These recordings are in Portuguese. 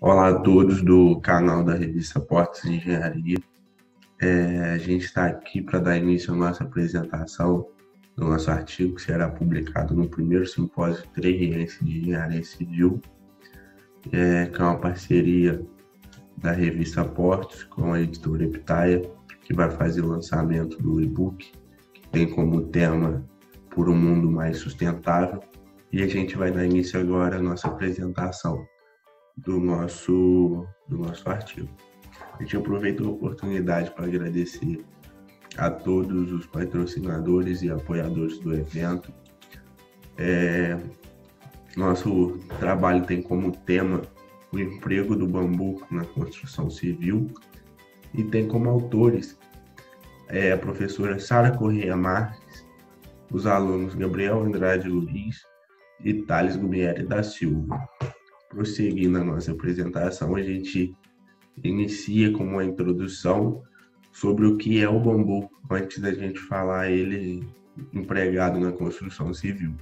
Olá a todos do canal da revista Portos de Engenharia. A gente está aqui para dar início à nossa apresentação do nosso artigo, que será publicado no primeiro simpósio três de Engenharia Civil, que é uma parceria da revista Portos com a editora Epitaia, que vai fazer o lançamento do e-book, que tem como tema Por um Mundo Mais Sustentável. E a gente vai dar início agora à nossa apresentação do nosso artigo. A gente aproveita a oportunidade para agradecer a todos os patrocinadores e apoiadores do evento. Nosso trabalho tem como tema o emprego do bambu na construção civil e tem como autores a professora Sara Corrêa Marques, os alunos Gabriel Andrade Luiz e Thales Gumieri da Silva. Prosseguindo a nossa apresentação, a gente inicia com uma introdução sobre o que é o bambu, antes da gente falar ele empregado na construção civil.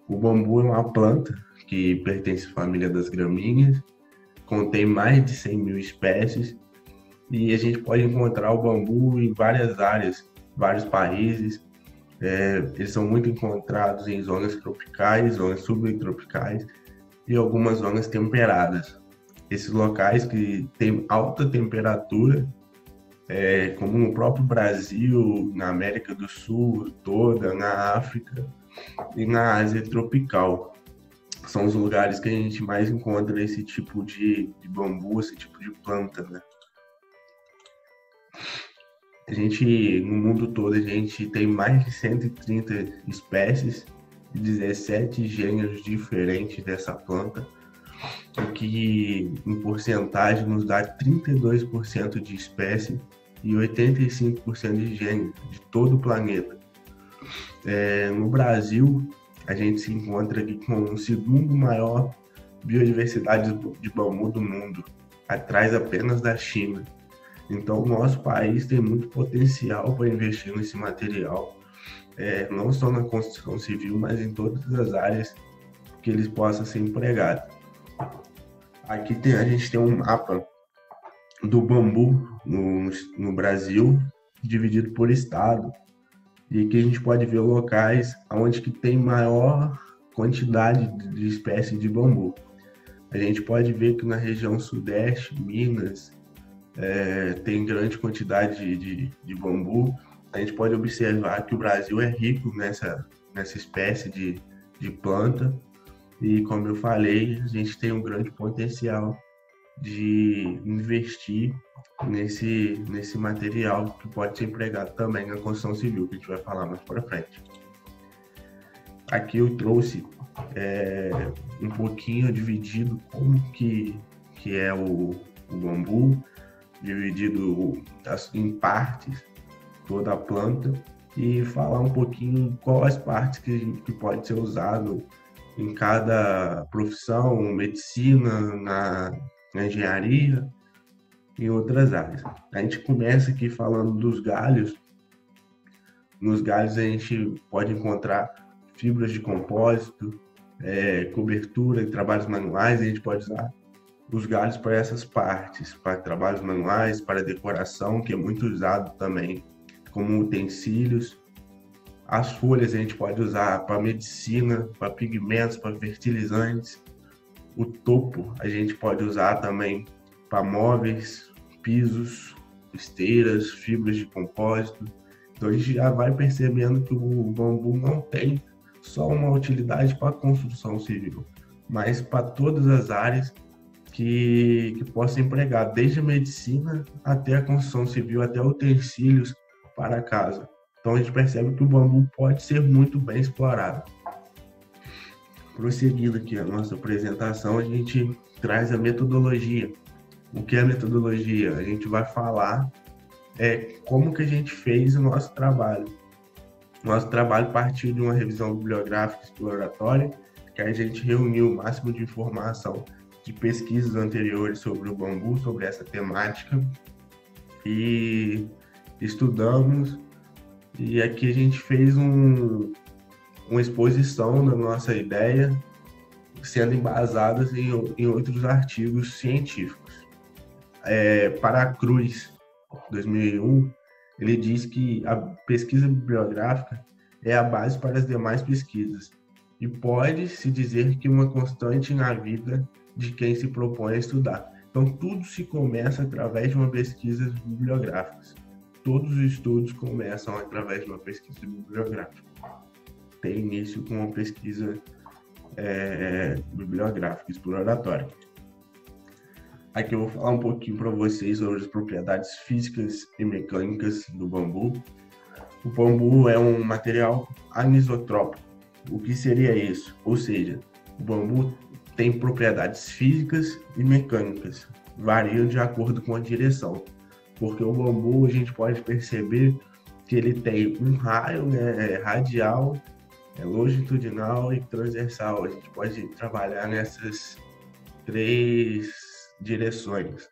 O bambu é uma planta que pertence à família das gramíneas, contém mais de 100 mil espécies e a gente pode encontrar o bambu em várias áreas, vários países. Eles são muito encontrados em zonas tropicais, zonas subtropicais e algumas zonas temperadas. Esses locais que têm alta temperatura, como no próprio Brasil, na América do Sul toda, na África e na Ásia tropical. São os lugares que a gente mais encontra esse tipo de bambu, esse tipo de planta, né? No mundo todo, a gente tem mais de 130 espécies, 17 gêneros diferentes dessa planta, o que em porcentagem nos dá 32% de espécie e 85% de gênero de todo o planeta. No Brasil, a gente se encontra aqui com o segundo maior biodiversidade de bambu do mundo, atrás apenas da China. Então, o nosso país tem muito potencial para investir nesse material, não só na construção civil, mas em todas as áreas que eles possam ser empregados. Aqui a gente tem um mapa do bambu no Brasil, dividido por estado, e aqui a gente pode ver locais onde que tem maior quantidade de espécies de bambu. A gente pode ver que na região sudeste, Minas, tem grande quantidade de bambu. A gente pode observar que o Brasil é rico nessa espécie de planta e, como eu falei, a gente tem um grande potencial de investir nesse material que pode ser empregado também na construção civil, que a gente vai falar mais para frente. Aqui eu trouxe um pouquinho dividido como que é o bambu, dividido em partes, toda a planta, e falar um pouquinho quais partes que pode ser usado em cada profissão, medicina, na engenharia e outras áreas. A gente começa aqui falando dos galhos. Nos galhos a gente pode encontrar fibras de compósito, cobertura e trabalhos manuais. A gente pode usar os galhos para essas partes, para trabalhos manuais, para decoração, que é muito usado também como utensílios. As folhas a gente pode usar para medicina, para pigmentos, para fertilizantes. O topo a gente pode usar também para móveis, pisos, esteiras, fibras de compósito. Então a gente já vai percebendo que o bambu não tem só uma utilidade para a construção civil, mas para todas as áreas que possa empregar, desde a medicina até a construção civil, até utensílios para casa. Então a gente percebe que o bambu pode ser muito bem explorado. Prosseguindo aqui a nossa apresentação, a gente traz a metodologia. O que é a metodologia? A gente vai falar como que a gente fez o nosso trabalho. Nosso trabalho partiu de uma revisão bibliográfica exploratória, que a gente reuniu o máximo de informação de pesquisas anteriores sobre o bambu, sobre essa temática, e estudamos, e aqui a gente fez uma exposição da nossa ideia sendo embasadas em outros artigos científicos. Para a Cruz, 2001, ele diz que a pesquisa bibliográfica é a base para as demais pesquisas e pode-se dizer que uma constante na vida de quem se propõe a estudar. Então, tudo se começa através de uma pesquisa bibliográfica. Todos os estudos começam através de uma pesquisa bibliográfica. Tem início com uma pesquisa bibliográfica, exploratória. Aqui eu vou falar um pouquinho para vocês sobre as propriedades físicas e mecânicas do bambu. O bambu é um material anisotrópico. O que seria isso? Ou seja, o bambu tem propriedades físicas e mecânicas, variam de acordo com a direção. Porque o bambu, a gente pode perceber que ele tem um raio, né, radial, longitudinal e transversal. A gente pode trabalhar nessas 3 direções.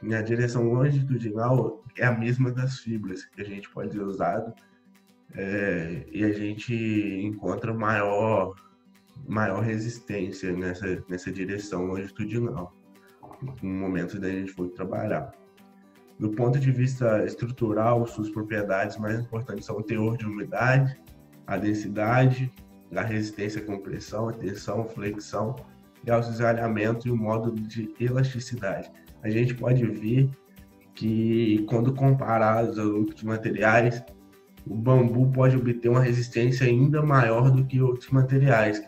E a direção longitudinal é a mesma das fibras que a gente pode usar, e a gente encontra maior resistência nessa direção longitudinal no momento da gente for trabalhar. Do ponto de vista estrutural, suas propriedades mais importantes são o teor de umidade, a densidade, a resistência à compressão, a tensão, flexão, e ao cisalhamento e o módulo de elasticidade. A gente pode ver que, quando comparados a outros materiais, o bambu pode obter uma resistência ainda maior do que outros materiais,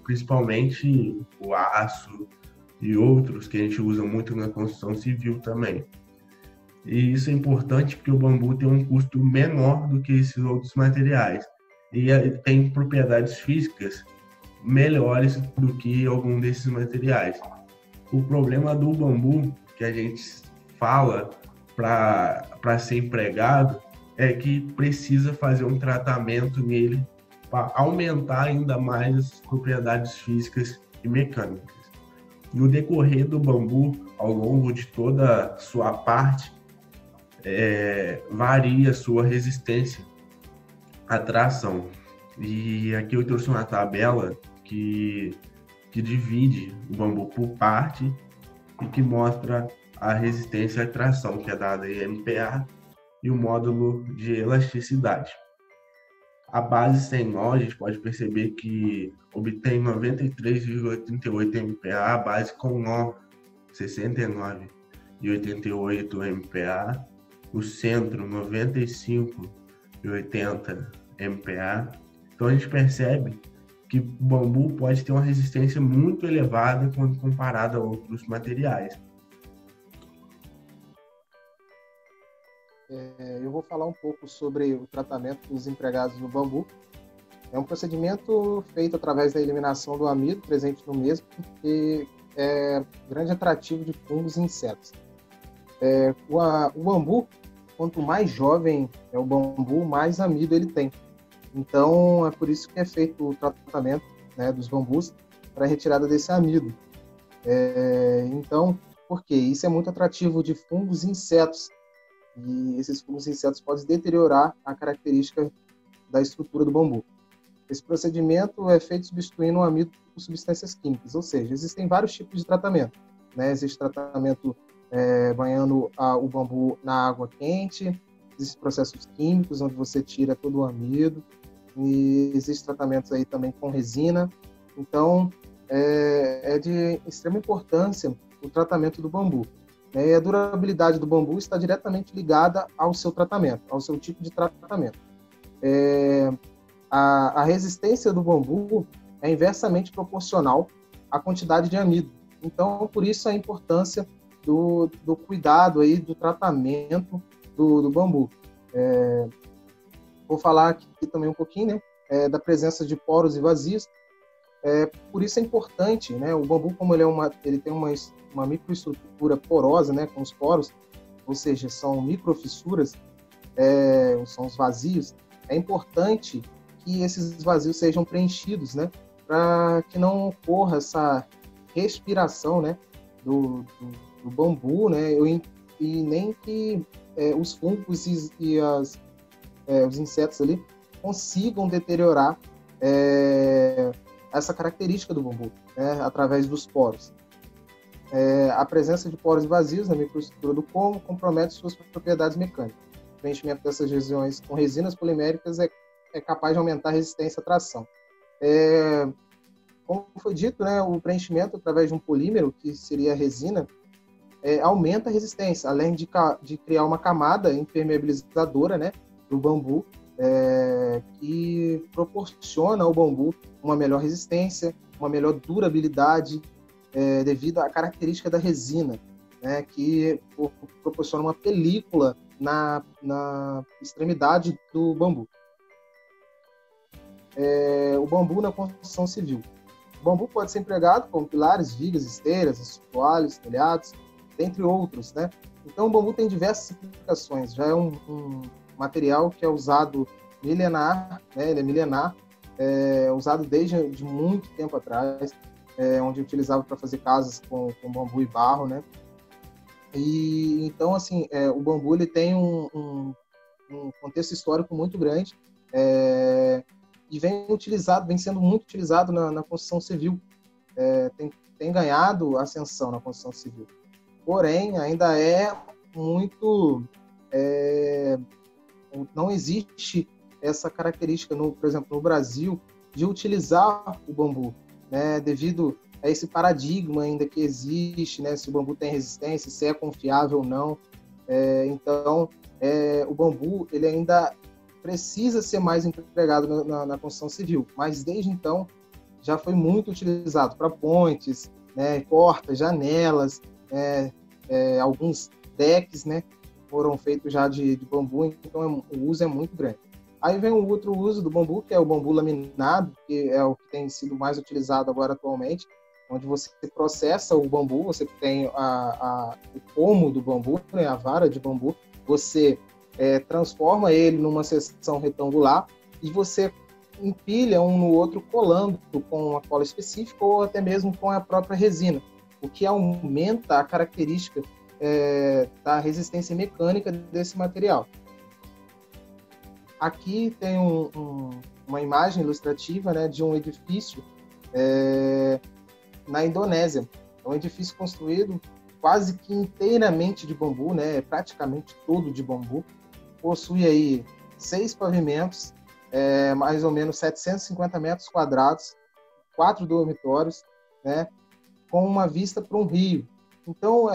principalmente o aço e outros que a gente usa muito na construção civil também. E isso é importante porque o bambu tem um custo menor do que esses outros materiais e tem propriedades físicas melhores do que algum desses materiais. O problema do bambu que a gente fala para ser empregado é que precisa fazer um tratamento nele para aumentar ainda mais as propriedades físicas e mecânicas. No decorrer do bambu, ao longo de toda a sua parte, varia a sua resistência à tração. E aqui eu trouxe uma tabela que divide o bambu por parte e que mostra a resistência à tração, que é dada em MPa, e o módulo de elasticidade. A base sem nó, a gente pode perceber que obtém 93,38 MPa, a base com nó 69,88 MPa, o centro 95,80 MPa. Então a gente percebe que o bambu pode ter uma resistência muito elevada quando comparado a outros materiais. Eu vou falar um pouco sobre o tratamento dos empregados no bambu. É um procedimento feito através da eliminação do amido presente no mesmo, que é grande atrativo de fungos e insetos. O bambu, quanto mais jovem é o bambu, mais amido ele tem. Então, é por isso que é feito o tratamento, né, dos bambus para a retirada desse amido. Então, por quê? Isso é muito atrativo de fungos e insetos. E esses fungos e insetos podem deteriorar a característica da estrutura do bambu. Esse procedimento é feito substituindo o amido por substâncias químicas, ou seja, existem vários tipos de tratamento, né? Existe tratamento banhando o bambu na água quente, existem processos químicos onde você tira todo o amido, e existem tratamentos aí também com resina. Então, é de extrema importância o tratamento do bambu. E a durabilidade do bambu está diretamente ligada ao seu tratamento, ao seu tipo de tratamento. A resistência do bambu é inversamente proporcional à quantidade de amido. Então, por isso a importância do cuidado aí, do tratamento do bambu. Vou falar aqui também um pouquinho, né, da presença de poros e vazios. Por isso é importante, né, o bambu, como ele tem uma microestrutura porosa, né, com os poros, ou seja, são microfissuras, são os vazios. É importante que esses vazios sejam preenchidos, né, para que não ocorra essa respiração, né, do bambu, né, e nem que os fungos e os insetos ali consigam deteriorar essa característica do bambu, né, através dos poros. A presença de poros vazios na microestrutura do como compromete suas propriedades mecânicas. O preenchimento dessas regiões com resinas poliméricas é capaz de aumentar a resistência à tração. Como foi dito, né, o preenchimento através de um polímero, que seria a resina, aumenta a resistência, além de criar uma camada impermeabilizadora, né, do bambu, que proporciona ao bambu uma melhor resistência, uma melhor durabilidade, devido à característica da resina, né, que proporciona uma película na extremidade do bambu. O bambu na construção civil. O bambu pode ser empregado como pilares, vigas, esteiras, assoalhos, telhados, dentre outros, né? Então, o bambu tem diversas aplicações. Já é um material que é usado milenar, né? Ele é milenar, usado desde muito tempo atrás, onde utilizava para fazer casas com bambu e barro, né? E então, assim, o bambu ele tem um contexto histórico muito grande, e vem sendo muito utilizado na construção civil. Tem ganhado ascensão na construção civil. Porém, ainda não existe essa característica, por exemplo, no Brasil, de utilizar o bambu, né, devido a esse paradigma ainda que existe, né, se o bambu tem resistência, se é confiável ou não. Então, o bambu ele ainda precisa ser mais empregado na construção civil, mas desde então já foi muito utilizado para pontes, né, portas, janelas, alguns decks, né, foram feitos já de bambu, então o uso é muito grande. Aí vem um outro uso do bambu, que é o bambu laminado, que é o que tem sido mais utilizado agora atualmente, onde você processa o bambu, você tem o pomo do bambu, né, a vara de bambu, você transforma ele numa seção retangular e você empilha um no outro colando com uma cola específica ou até mesmo com a própria resina, o que aumenta a característica da resistência mecânica desse material. Aqui tem uma imagem ilustrativa, né, de um edifício na Indonésia. É um edifício construído quase que inteiramente de bambu, né, praticamente todo de bambu. Possui aí 6 pavimentos, mais ou menos 750 metros quadrados, 4 dormitórios, né, com uma vista para um rio. Então,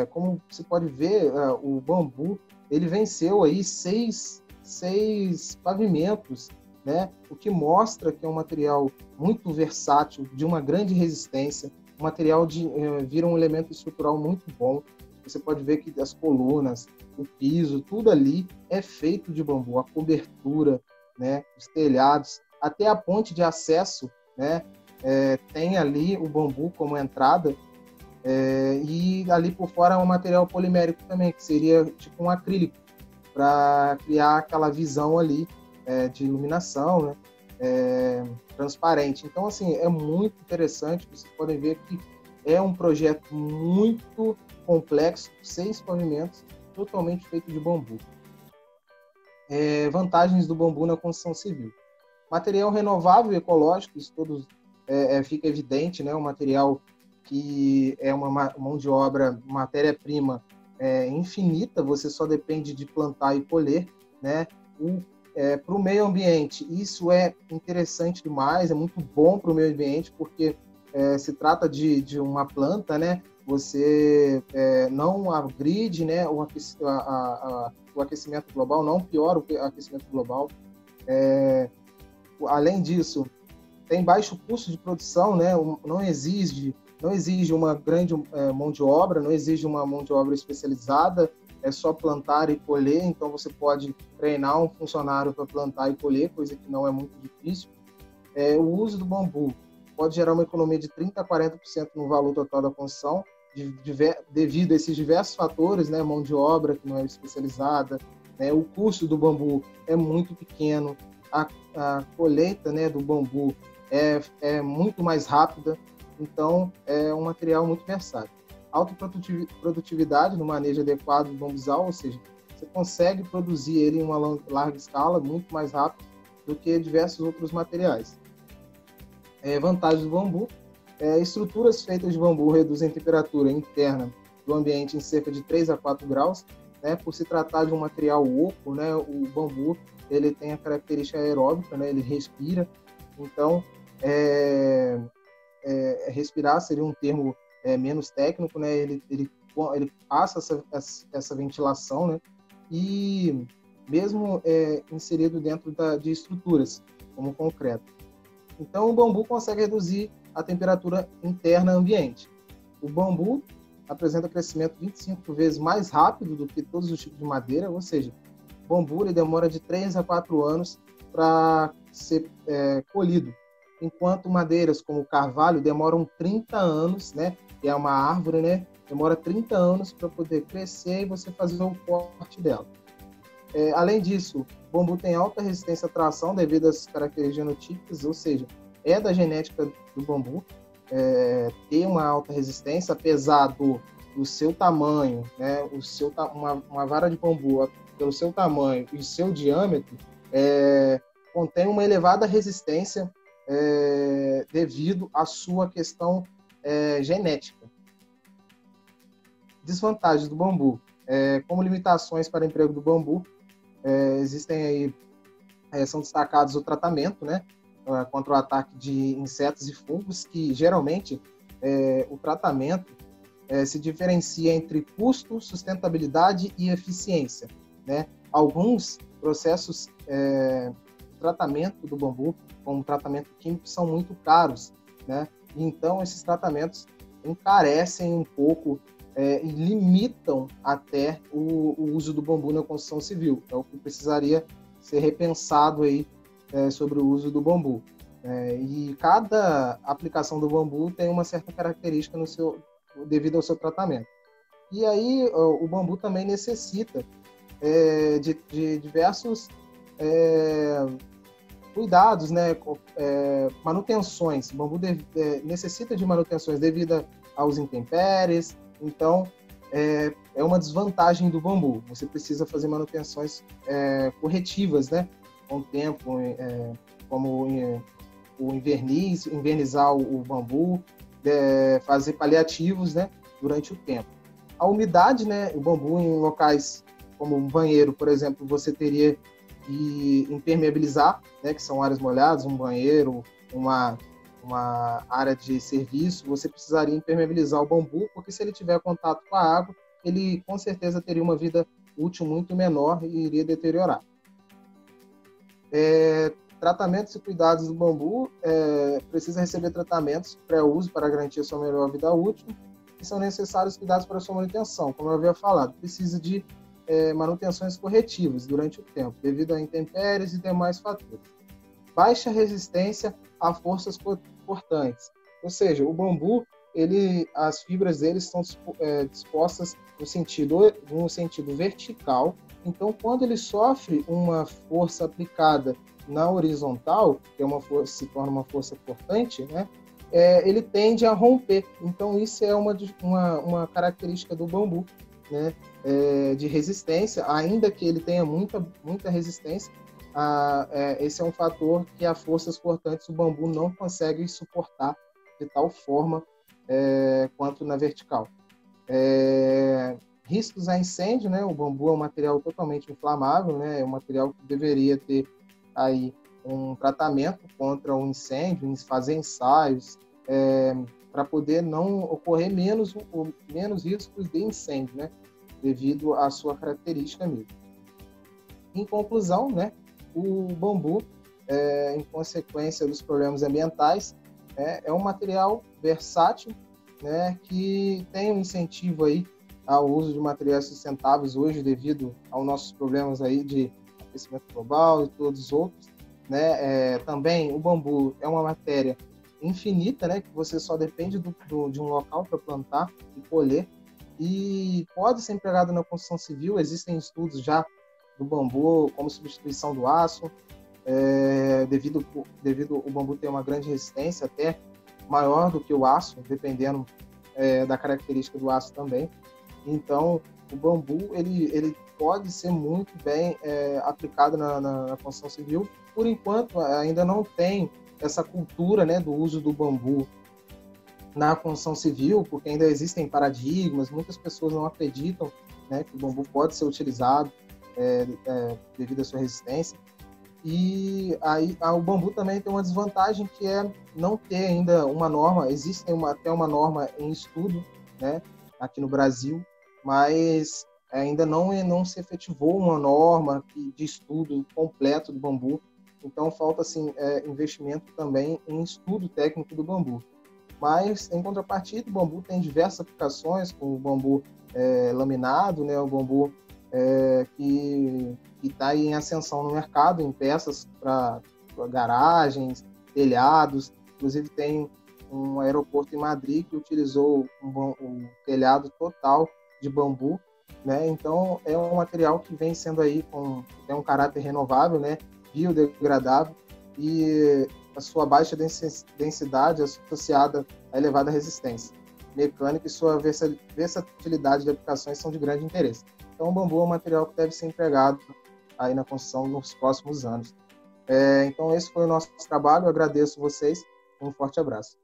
como você pode ver, o bambu ele venceu aí 6 pavimentos, né, o que mostra que é um material muito versátil, de uma grande resistência, um material vira um elemento estrutural muito bom. Você pode ver que as colunas, o piso, tudo ali é feito de bambu, a cobertura, né, os telhados, até a ponte de acesso, né, tem ali o bambu como entrada, e ali por fora é um material polimérico também, que seria tipo um acrílico, para criar aquela visão ali de iluminação, né, transparente. Então, assim, é muito interessante, vocês podem ver que é um projeto muito complexo, 6 pavimentos, totalmente feito de bambu. Vantagens do bambu na construção civil. Material renovável e ecológico, isso todos fica evidente, né? Um material que é uma mão de obra, matéria-prima infinita, você só depende de plantar e colher, né? Para o meio ambiente, isso é interessante demais, é muito bom para o meio ambiente, porque se trata de uma planta, né? Você não agride, né, o aquecimento global, não piora o aquecimento global. Além disso, tem baixo custo de produção, né? Não exige uma grande mão de obra, não exige uma mão de obra especializada, é só plantar e colher, então você pode treinar um funcionário para plantar e colher, coisa que não é muito difícil. O uso do bambu pode gerar uma economia de 30% a 40% no valor total da construção, devido a esses diversos fatores, né? Mão de obra que não é especializada, né? O custo do bambu é muito pequeno, a colheita, né, do bambu é muito mais rápida, então é um material muito versátil. Alta produtividade no manejo adequado do bambuzal, ou seja, você consegue produzir ele em uma larga escala, muito mais rápido do que diversos outros materiais. Vantagens do bambu. Estruturas feitas de bambu reduzem a temperatura interna do ambiente em cerca de 3 a 4 graus, né? Por se tratar de um material oco, né? O bambu ele tem a característica aeróbica, né? Ele respira. Então, respirar seria um termo menos técnico, né? Ele passa essa ventilação, né? E mesmo inserido dentro de estruturas, como concreto. Então, o bambu consegue reduzir a temperatura interna ambiente. O bambu apresenta crescimento 25 vezes mais rápido do que todos os tipos de madeira, ou seja, o bambu ele demora de 3 a 4 anos para ser colhido, enquanto madeiras como o carvalho demoram 30 anos, né? Que é uma árvore, né? Demora 30 anos para poder crescer e você fazer o corte dela. Além disso, o bambu tem alta resistência à tração devido às características genotípicas, ou seja, é da genética do bambu ter uma alta resistência, apesar do seu tamanho, né? Uma vara de bambu, pelo seu tamanho e seu diâmetro, contém uma elevada resistência devido à sua questão genética. Desvantagens do bambu. Como limitações para emprego do bambu, existem aí, são destacados o tratamento, né, contra o ataque de insetos e fungos, que geralmente o tratamento se diferencia entre custo, sustentabilidade e eficiência, né? Alguns processos de tratamento do bambu, como tratamento químico, são muito caros, né? Então, esses tratamentos encarecem um pouco e limitam até o uso do bambu na construção civil. É o que precisaria ser repensado aí sobre o uso do bambu. E cada aplicação do bambu tem uma certa característica devido ao seu tratamento. E aí o bambu também necessita de diversos cuidados, né? Manutenções. O bambu necessita de manutenções devido aos intempéries. Então, é uma desvantagem do bambu. Você precisa fazer manutenções corretivas, né? Com o tempo, como o invernizar o bambu, fazer paliativos, né? Durante o tempo. A umidade, né? O bambu em locais como um banheiro, por exemplo, você teria que impermeabilizar, né? Que são áreas molhadas, um banheiro, uma área de serviço, você precisaria impermeabilizar o bambu, porque se ele tiver contato com a água, ele com certeza teria uma vida útil muito menor e iria deteriorar. Tratamentos e cuidados do bambu, precisa receber tratamentos pré-uso para garantir a sua melhor vida útil, e são necessários cuidados para a sua manutenção, como eu havia falado, precisa de manutenções corretivas durante o tempo, devido a intempéries e demais fatores. Baixa resistência a forças cortantes, ou seja, o bambu, as fibras dele estão dispostas no sentido vertical, então quando ele sofre uma força aplicada na horizontal, que se torna uma força cortante, né, ele tende a romper. Então isso é uma característica do bambu, né, de resistência, ainda que ele tenha muita resistência. Esse é um fator que as forças cortantes do bambu não conseguem suportar de tal forma quanto na vertical. Riscos a incêndio, né? O bambu é um material totalmente inflamável, né? É um material que deveria ter aí um tratamento contra o incêndio, fazer ensaios para poder não ocorrer menos riscos de incêndio, né? Devido à sua característica mesmo. Em conclusão, né? O bambu, em consequência dos problemas ambientais, é um material versátil, né, que tem um incentivo aí ao uso de materiais sustentáveis hoje, devido aos nossos problemas aí de aquecimento global e todos os outros, né? Também o bambu é uma matéria infinita, né, que você só depende de um local para plantar e colher, e pode ser empregado na construção civil. Existem estudos já do bambu como substituição do aço, devido ao bambu ter uma grande resistência, até maior do que o aço, dependendo da característica do aço também. Então, o bambu ele pode ser muito bem aplicado na construção civil. Por enquanto, ainda não tem essa cultura, né, do uso do bambu na construção civil, porque ainda existem paradigmas, muitas pessoas não acreditam, né, que o bambu pode ser utilizado devido à sua resistência. E aí o bambu também tem uma desvantagem, que é não ter ainda uma norma. Existe até uma norma em estudo, né, aqui no Brasil, mas ainda não se efetivou uma norma de estudo completo do bambu. Então falta assim, investimento também em estudo técnico do bambu. Mas, em contrapartida, o bambu tem diversas aplicações, como o bambu laminado, né, o bambu que está em ascensão no mercado, em peças para garagens, telhados. Inclusive, tem um aeroporto em Madrid que utilizou um telhado total de bambu, né? Então, é um material que vem sendo aí tem um caráter renovável, né, biodegradável, e a sua baixa densidade associada à elevada resistência mecânica e sua versatilidade de aplicações são de grande interesse. Então, o bambu é um material que deve ser empregado aí na construção nos próximos anos. Então, esse foi o nosso trabalho. Eu agradeço vocês. Um forte abraço.